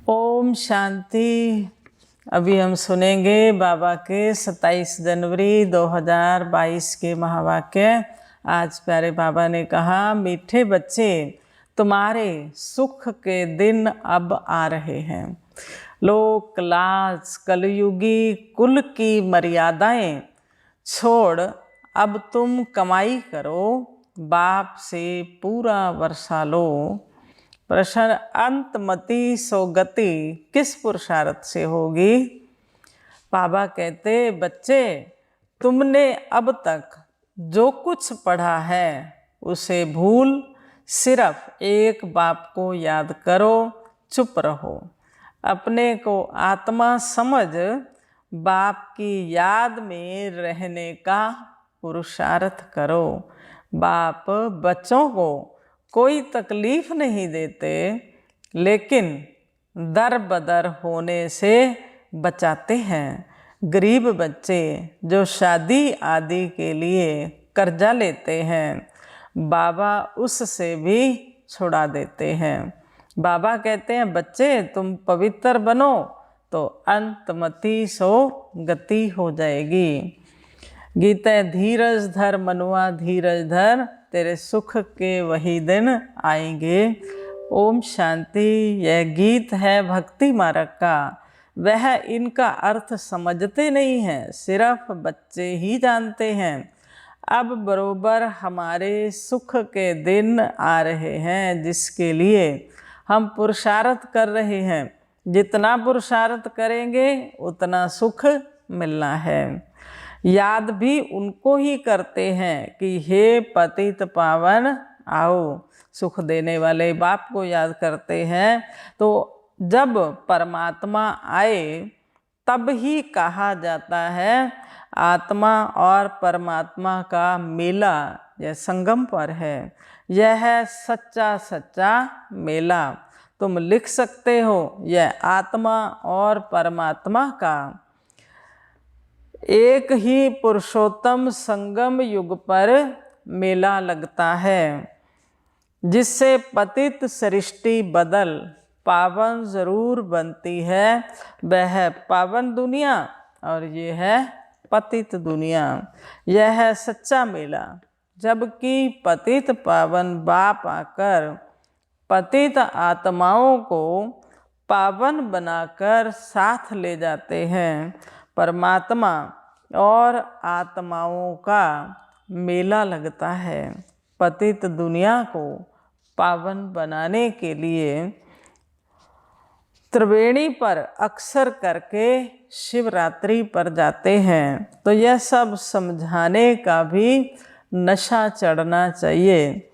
ओम शांति। अभी हम सुनेंगे बाबा के 27 जनवरी 2022 के महावाक्य। आज प्यारे बाबा ने कहा, मीठे बच्चे, तुम्हारे सुख के दिन अब आ रहे हैं। लोक लाज कलयुगी कुल की मर्यादाएं छोड़ अब तुम कमाई करो, बाप से पूरा वर्षा लो। प्रश्न, अंतमति सोगति किस पुरुषार्थ से होगी? बाबा कहते, बच्चे, तुमने अब तक जो कुछ पढ़ा है उसे भूल सिर्फ एक बाप को याद करो, चुप रहो। अपने को आत्मा समझ बाप की याद में रहने का पुरुषार्थ करो। बाप बच्चों को कोई तकलीफ नहीं देते, लेकिन दर बदर होने से बचाते हैं। गरीब बच्चे जो शादी आदि के लिए कर्जा लेते हैं, बाबा उससे भी छुड़ा देते हैं। बाबा कहते हैं, बच्चे, तुम पवित्र बनो तो अंतमति सो गति हो जाएगी। गीता, धीरज धर मनुआ धीरज धर, तेरे सुख के वही दिन आएंगे। ओम शांति। यह गीत है भक्ति मार्ग का। वह इनका अर्थ समझते नहीं हैं, सिर्फ बच्चे ही जानते हैं। अब बरोबर हमारे सुख के दिन आ रहे हैं, जिसके लिए हम पुरुषार्थ कर रहे हैं। जितना पुरुषार्थ करेंगे उतना सुख मिलना है। याद भी उनको ही करते हैं कि हे पतित पावन आओ। सुख देने वाले बाप को याद करते हैं। तो जब परमात्मा आए तब ही कहा जाता है, आत्मा और परमात्मा का मेला यह संगम पर है। यह है सच्चा सच्चा मेला। तुम लिख सकते हो, यह आत्मा और परमात्मा का एक ही पुरुषोत्तम संगम युग पर मेला लगता है, जिससे पतित सृष्टि बदल पावन जरूर बनती है। वह है पावन दुनिया और ये है पतित दुनिया। यह है सच्चा मेला। जबकि पतित पावन बाप आकर पतित आत्माओं को पावन बनाकर साथ ले जाते हैं। परमात्मा और आत्माओं का मेला लगता है। पतित दुनिया को पावन बनाने के लिए त्रिवेणी पर अक्सर करके शिवरात्रि पर जाते हैं। तो यह सब समझाने का भी नशा चढ़ना चाहिए।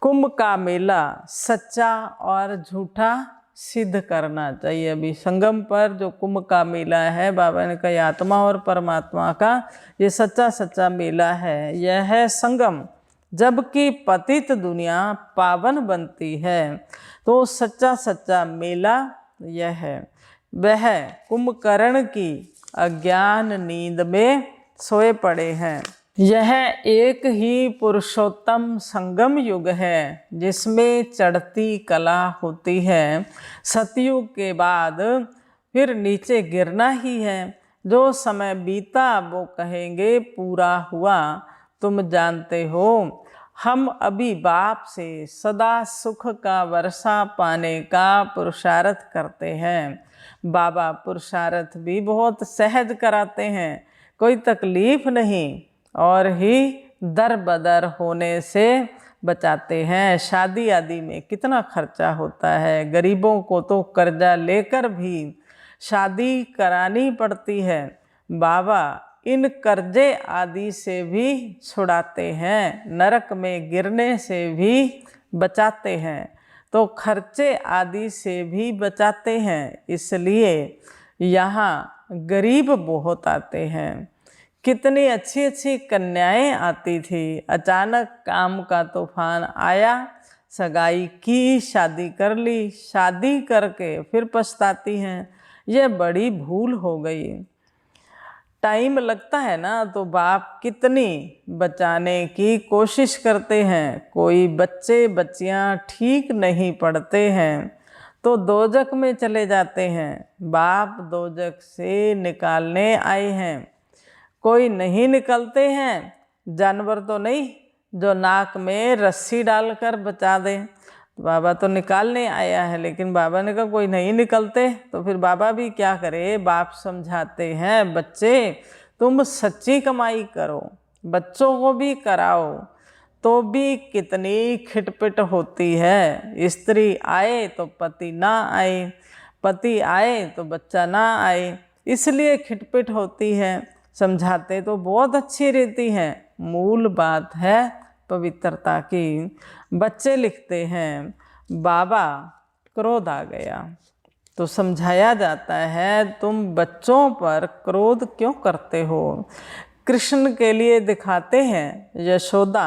कुंभ का मेला सच्चा और झूठा सिद्ध करना चाहिए। अभी संगम पर जो कुंभ का मेला है, बाबा ने कहा, आत्मा और परमात्मा का ये सच्चा सच्चा मेला है। यह है संगम। जबकि पतित दुनिया पावन बनती है, तो सच्चा सच्चा मेला यह है। वह कुंभकर्ण की अज्ञान नींद में सोए पड़े हैं। यह एक ही पुरुषोत्तम संगम युग है, जिसमें चढ़ती कला होती है। सतयुग के बाद फिर नीचे गिरना ही है। जो समय बीता वो कहेंगे पूरा हुआ। तुम जानते हो, हम अभी बाप से सदा सुख का वर्षा पाने का पुरुषार्थ करते हैं। बाबा पुरुषार्थ भी बहुत सहज कराते हैं, कोई तकलीफ नहीं, और ही दर बदर होने से बचाते हैं। शादी आदि में कितना खर्चा होता है। गरीबों को तो कर्जा लेकर भी शादी करानी पड़ती है। बाबा इन कर्जे आदि से भी छुड़ाते हैं, नरक में गिरने से भी बचाते हैं, तो खर्चे आदि से भी बचाते हैं। इसलिए यहाँ गरीब बहुत आते हैं। कितनी अच्छी अच्छी कन्याएं आती थी, अचानक काम का तूफान आया, सगाई की, शादी कर ली, शादी करके फिर पछताती हैं। यह बड़ी भूल हो गई। टाइम लगता है ना, तो बाप कितनी बचाने की कोशिश करते हैं। कोई बच्चे बच्चियां ठीक नहीं पढ़ते हैं, तो दोजक में चले जाते हैं। बाप दोजक से निकालने आए हैं। कोई नहीं निकलते हैं, जानवर तो नहीं जो नाक में रस्सी डालकर बचा दे। बाबा तो निकालने आया है, लेकिन बाबा ने कहा कोई नहीं निकलते, तो फिर बाबा भी क्या करे। बाप समझाते हैं, बच्चे तुम सच्ची कमाई करो, बच्चों को भी कराओ, तो भी कितनी खिटपिट होती है। स्त्री आए तो पति ना आए, पति आए तो बच्चा ना आए, इसलिए खिटपिट होती है। समझाते तो बहुत अच्छी रहती हैं, मूल बात है पवित्रता की। बच्चे लिखते हैं, बाबा क्रोध आ गया, तो समझाया जाता है तुम बच्चों पर क्रोध क्यों करते हो। कृष्ण के लिए दिखाते हैं, यशोदा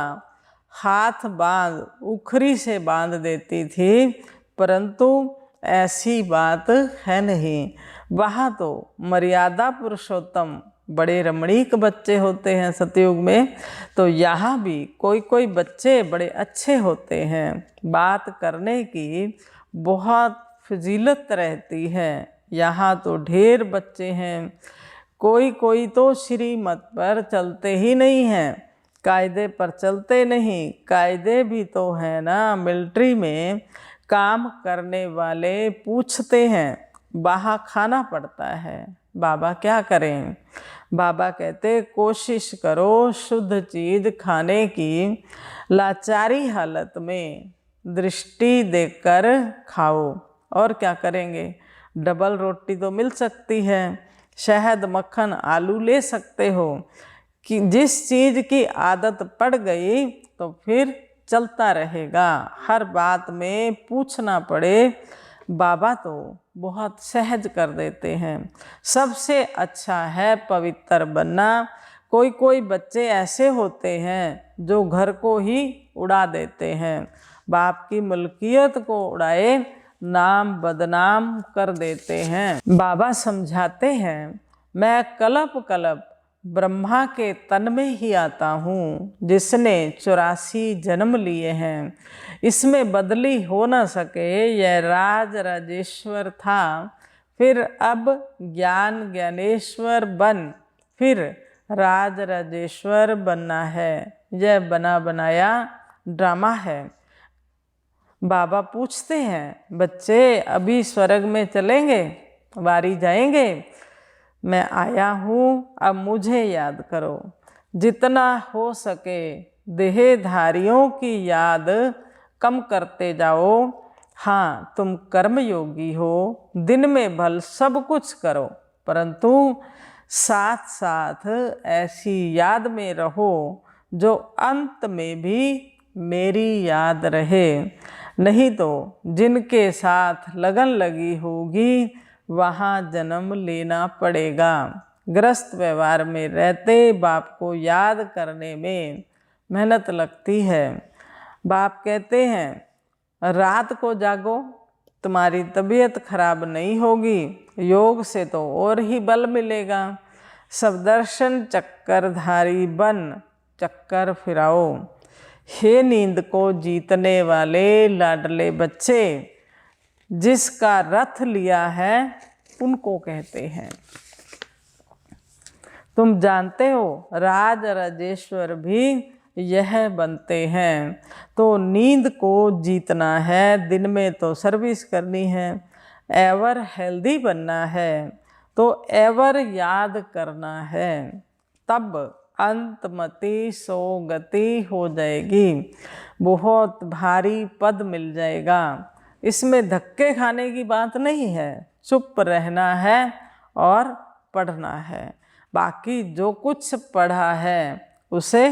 हाथ बांध उखरी से बांध देती थी, परंतु ऐसी बात है नहीं। वहाँ तो मर्यादा पुरुषोत्तम बड़े रमणीक बच्चे होते हैं सतयुग में, तो यहाँ भी कोई कोई बच्चे बड़े अच्छे होते हैं। बात करने की बहुत फजीलत रहती है। यहाँ तो ढेर बच्चे हैं, कोई कोई तो श्रीमत पर चलते ही नहीं हैं, कायदे पर चलते नहीं। कायदे भी तो है ना, मिलिट्री में काम करने वाले पूछते हैं, वहाँ खाना पड़ता है, बाबा क्या करें। बाबा कहते कोशिश करो शुद्ध चीज़ खाने की, लाचारी हालत में दृष्टि देकर खाओ। और क्या करेंगे, डबल रोटी तो मिल सकती है, शहद मक्खन आलू ले सकते हो। कि जिस चीज़ की आदत पड़ गई तो फिर चलता रहेगा, हर बात में पूछना पड़े। बाबा तो बहुत सहज कर देते हैं। सबसे अच्छा है पवित्र बनना। कोई कोई बच्चे ऐसे होते हैं जो घर को ही उड़ा देते हैं, बाप की मलकियत को उड़ाए नाम बदनाम कर देते हैं। बाबा समझाते हैं, मैं कलप कलप ब्रह्मा के तन में ही आता हूँ, जिसने 84 जन्म लिए हैं, इसमें बदली हो न सके। यह राज राजेश्वर था, फिर अब ज्ञान ज्ञानेश्वर बन फिर राज राजेश्वर बनना है। यह बना बनाया ड्रामा है। बाबा पूछते हैं, बच्चे अभी स्वर्ग में चलेंगे, वारी जाएंगे। मैं आया हूँ, अब मुझे याद करो। जितना हो सके देहधारियों की याद कम करते जाओ। हाँ, तुम कर्मयोगी हो, दिन में भल सब कुछ करो, परंतु साथ साथ ऐसी याद में रहो जो अंत में भी मेरी याद रहे। नहीं तो जिनके साथ लगन लगी होगी वहाँ जन्म लेना पड़ेगा। गृहस्थ व्यवहार में रहते बाप को याद करने में मेहनत लगती है। बाप कहते हैं रात को जागो, तुम्हारी तबीयत खराब नहीं होगी, योग से तो और ही बल मिलेगा। सब दर्शन चक्करधारी बन चक्कर फिराओ। हे नींद को जीतने वाले लाडले बच्चे, जिसका रथ लिया है उनको कहते हैं। तुम जानते हो राज राजेश्वर भी यह बनते हैं। तो नींद को जीतना है, दिन में तो सर्विस करनी है, एवर हेल्दी बनना है, तो एवर याद करना है, तब अंतमति सो गति हो जाएगी। बहुत भारी पद मिल जाएगा। इसमें धक्के खाने की बात नहीं है, चुप रहना है और पढ़ना है। बाकी जो कुछ पढ़ा है उसे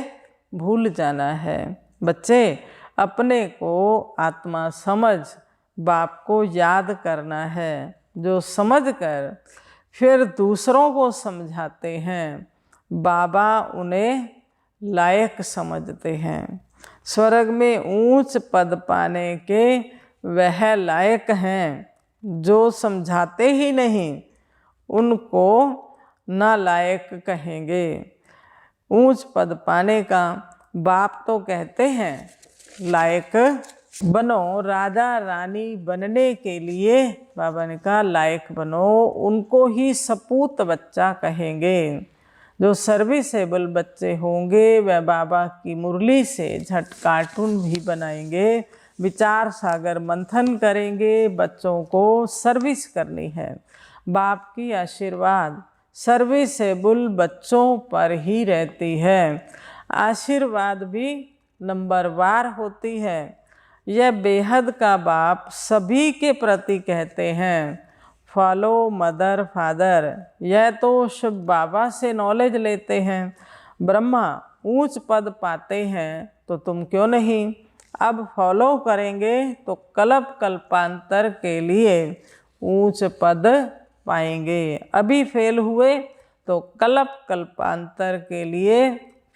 भूल जाना है। बच्चे अपने को आत्मा समझ बाप को याद करना है, जो समझ कर फिर दूसरों को समझाते हैं, बाबा उन्हें लायक समझते हैं। स्वर्ग में ऊंच पद पाने के वह लायक हैं, जो समझाते ही नहीं उनको नालायक कहेंगे। ऊंच पद पाने का बाप तो कहते हैं लायक बनो, राजा रानी बनने के लिए बाबा ने कहा लायक बनो, उनको ही सपूत बच्चा कहेंगे। जो सर्विसेबल बच्चे होंगे वह बाबा की मुरली से झट कार्टून भी बनाएंगे, विचार सागर मंथन करेंगे, बच्चों को सर्विस करनी है। बाप की आशीर्वाद सर्विसेबल बच्चों पर ही रहती है। आशीर्वाद भी नंबरवार होती है। यह बेहद का बाप सभी के प्रति कहते हैं, फॉलो मदर फादर। यह तो शुभ बाबा से नॉलेज लेते हैं। ब्रह्मा ऊंच पद पाते हैं तो तुम क्यों नहीं। अब फॉलो करेंगे तो कल्प कल्पांतर के लिए ऊंच पद पाएंगे। अभी फेल हुए तो कल्प कल्पांतर के लिए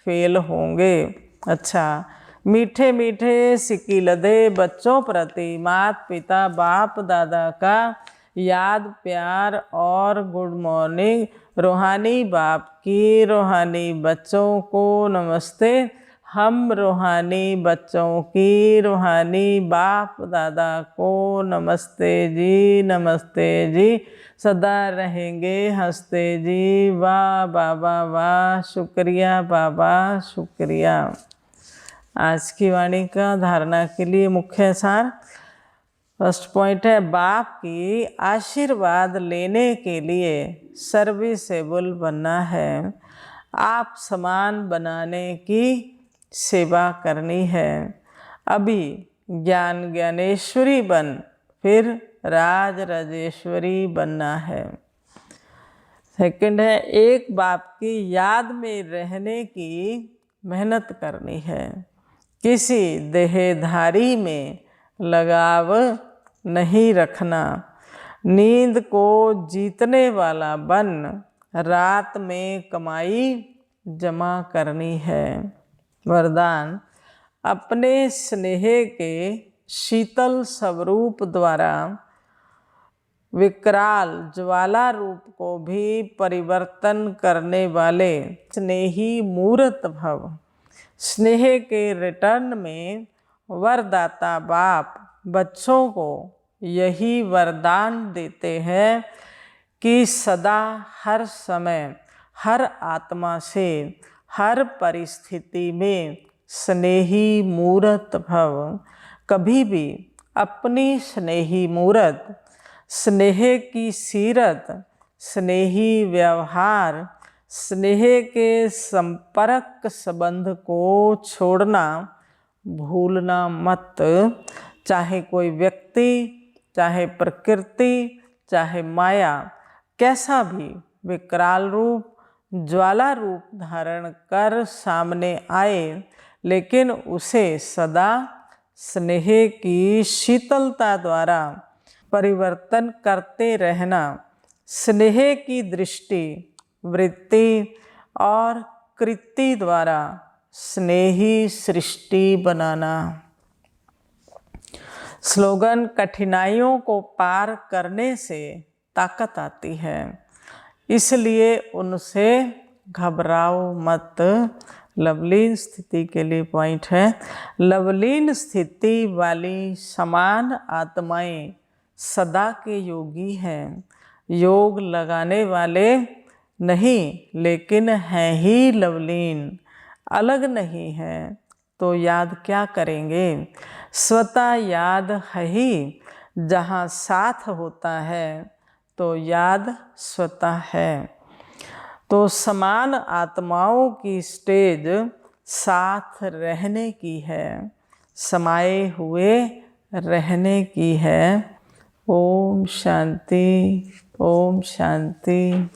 फेल होंगे। अच्छा, मीठे मीठे सिक्की लदे बच्चों प्रति माता पिता बाप दादा का याद प्यार और गुड मॉर्निंग। रूहानी बाप की रूहानी बच्चों को नमस्ते। हम रूहानी बच्चों की रूहानी बाप दादा को नमस्ते जी, नमस्ते जी। सदा रहेंगे हंसते जी। वाह बाबा वाह, शुक्रिया बाबा शुक्रिया। आज की वाणी का धारणा के लिए मुख्य सार। फर्स्ट पॉइंट है, बाप की आशीर्वाद लेने के लिए सर्विसेबल बनना है। आप समान बनाने की सेवा करनी है। अभी ज्ञान ज्ञानेश्वरी बन, फिर राज राजेश्वरी बनना है। सेकंड है, एक बाप की याद में रहने की मेहनत करनी है। किसी देहधारी में लगाव नहीं रखना। नींद को जीतने वाला बन रात में कमाई जमा करनी है। वरदान, अपने स्नेह के शीतल स्वरूप द्वारा विकराल ज्वाला रूप को भी परिवर्तन करने वाले स्नेही मूर्त भव। स्नेह के रिटर्न में वरदाता बाप बच्चों को यही वरदान देते हैं कि सदा हर समय हर आत्मा से हर परिस्थिति में स्नेही मूर्त भव। कभी भी अपनी स्नेही मूर्त, स्नेह की सीरत, स्नेही व्यवहार, स्नेह के संपर्क संबंध को छोड़ना भूलना मत। चाहे कोई व्यक्ति, चाहे प्रकृति, चाहे माया कैसा भी विकराल रूप ज्वाला रूप धारण कर सामने आए, लेकिन उसे सदा स्नेह की शीतलता द्वारा परिवर्तन करते रहना। स्नेह की दृष्टि, वृत्ति और कृति द्वारा स्नेही सृष्टि बनाना। स्लोगन, कठिनाइयों को पार करने से ताकत आती है, इसलिए उनसे घबराओ मत। लवलीन स्थिति के लिए पॉइंट है, लवलीन स्थिति वाली समान आत्माएं सदा के योगी हैं। योग लगाने वाले नहीं, लेकिन हैं ही लवलीन। अलग नहीं है तो याद क्या करेंगे। स्वतः याद है ही। जहाँ साथ होता है तो याद स्वतः है। तो समान आत्माओं की स्टेज साथ रहने की है, समाये हुए रहने की है। ओम शांति, ओम शांति।